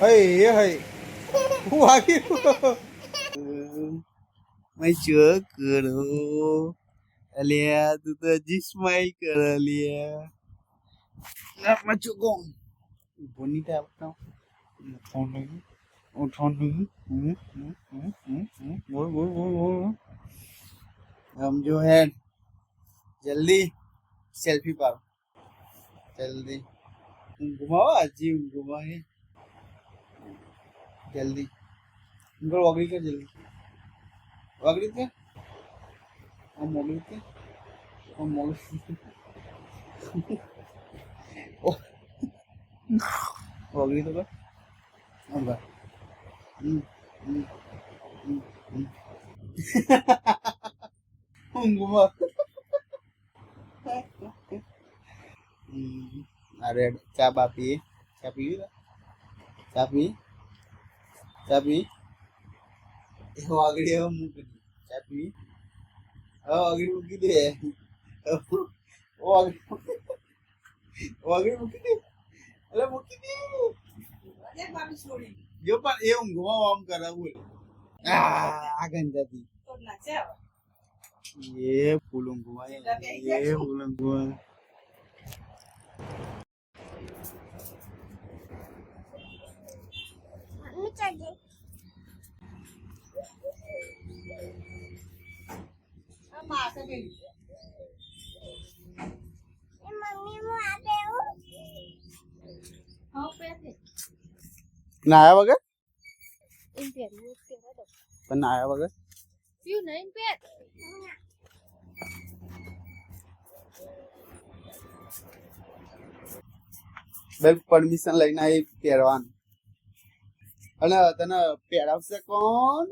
Hey, hey. Why you? Mày chưa cửa đâu. Alia, tu tu jis mai cửa Alia. Nak macam gong. Bonita apa tau? Thon lưng. Ngồi. हम जो है जल्दी selfie पाओ जल्दी घुमाओ आज घुमाए जल्दी उनको वगड़ी कर जल्दी वगड़ी के हम मोगड़ी के हम मोगड़ी वगड़ी तो कर हम कर घुमा अरे चा बापी चा पी चा पी चा पी वागड़ी है मुकदी चा पी वागड़ी मुकदी है वागड़ी मुकदी अरे मुकदी अरे बापी छोड़ी जो पर ये घुमा वाम करा बोल आ गंदा थी तो नाचे ये फूलों घुमा ये फूलों घुमा Naya baga? Impet. Pan naya baga? View na impet. Bel permission લઈને આવી પહેરવાનું અને તને પહેરાવશે કોણ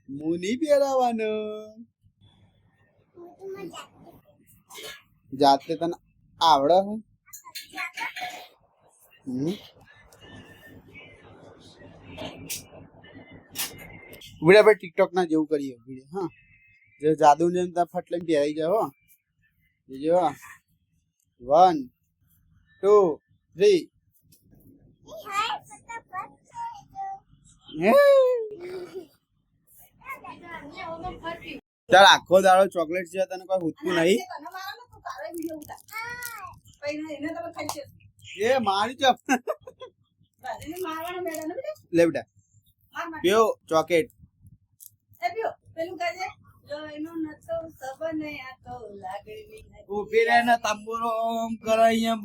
મુની પહેરાવાનો જાતે તને આવડે હે વિડિયો આપણે ટિકટોક ના જેવું કરીએ વિડિયો હા જે જાદુ ને તા ફટ લઈને પહેરાઈ જાય હો જો 1 2 3 ચાલ આખો દાડો ચોકલેટ છે તને કોઈ ઉઠતું નહીં એ મારી ચપ લે બેટા પીઓ ચોકલેટ ઉભી રહે ને તંબુરો ઓમ કરાય એમ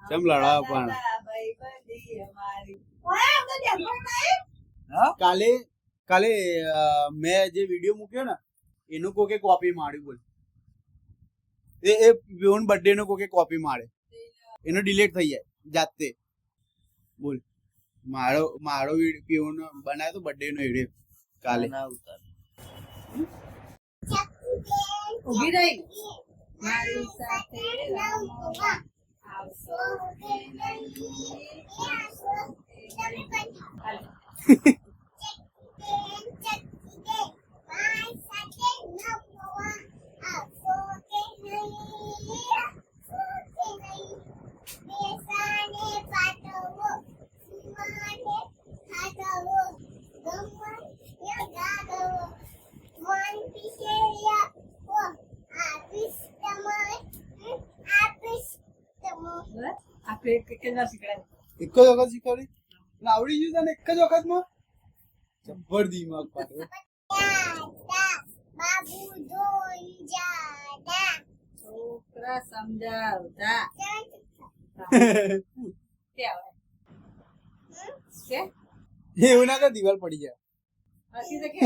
કેમ લડાવ પણ કાલે કાલે મેં જે વિડીયો મૂક્યો ને એનું કોકે કોપી માર્યું બોલ એ પ્યોન બર્થડે નો કોકે કોપી મારે એનો ડિલીટ થઈ જાય જાતે બોલ મારો પ્યોન બનાવ્યો તો બર્થડે નો વિડીયો કાલે ના ઉતાર ઉભી રહી મારી સાથે રમવા આવશો કે નહીં કેટલા શીખડાય એક જ વખત શીખવાડી ને આવડી ગયું તને એક જ વખતમાં જબ્બર દિમાગ પાડો બાબુ જોંજાડા છોકરા સમજાવતા કે આવે કે એવું ના કર દિવાલ પડી જાય હસી તો કે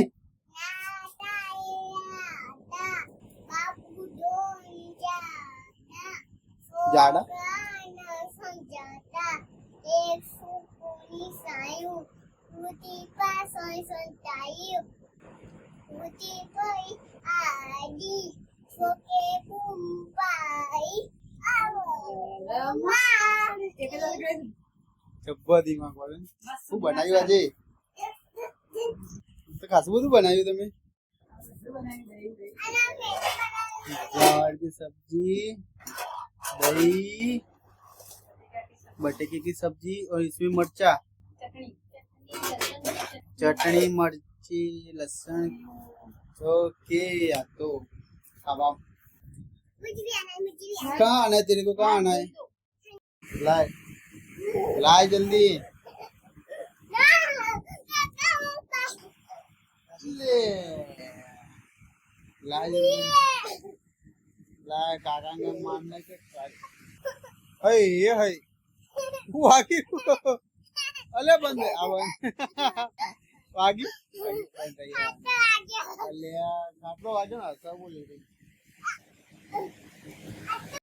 બાબુ જોંજાડા જાડા સમજાતા એક સુકુની સાયું ઉતી પાસોય સંતાયું ઉતી પઈ આડી છોકે પુંપાઈ આવો રમા જબ્બર દિમાગ પાડો શું બનાવ્યું આજે તો ખાસું બધું બનાવ્યું તમે ગાજર की सब्जी दही बटेके की सब्जी और इसमें मरचा चटनी मर्ची लहसुन ओके या तो अब आप मुझे भी आना है मुझे भी आना कहाँ आना है तेरे को कहाँ आना है लाए लाए जल्दी है ले लाए जल्दी लाए काका ने मारने के हई ये हई वागी अले बंदे अब वागी अले खाटलो वाजो ना सब बोले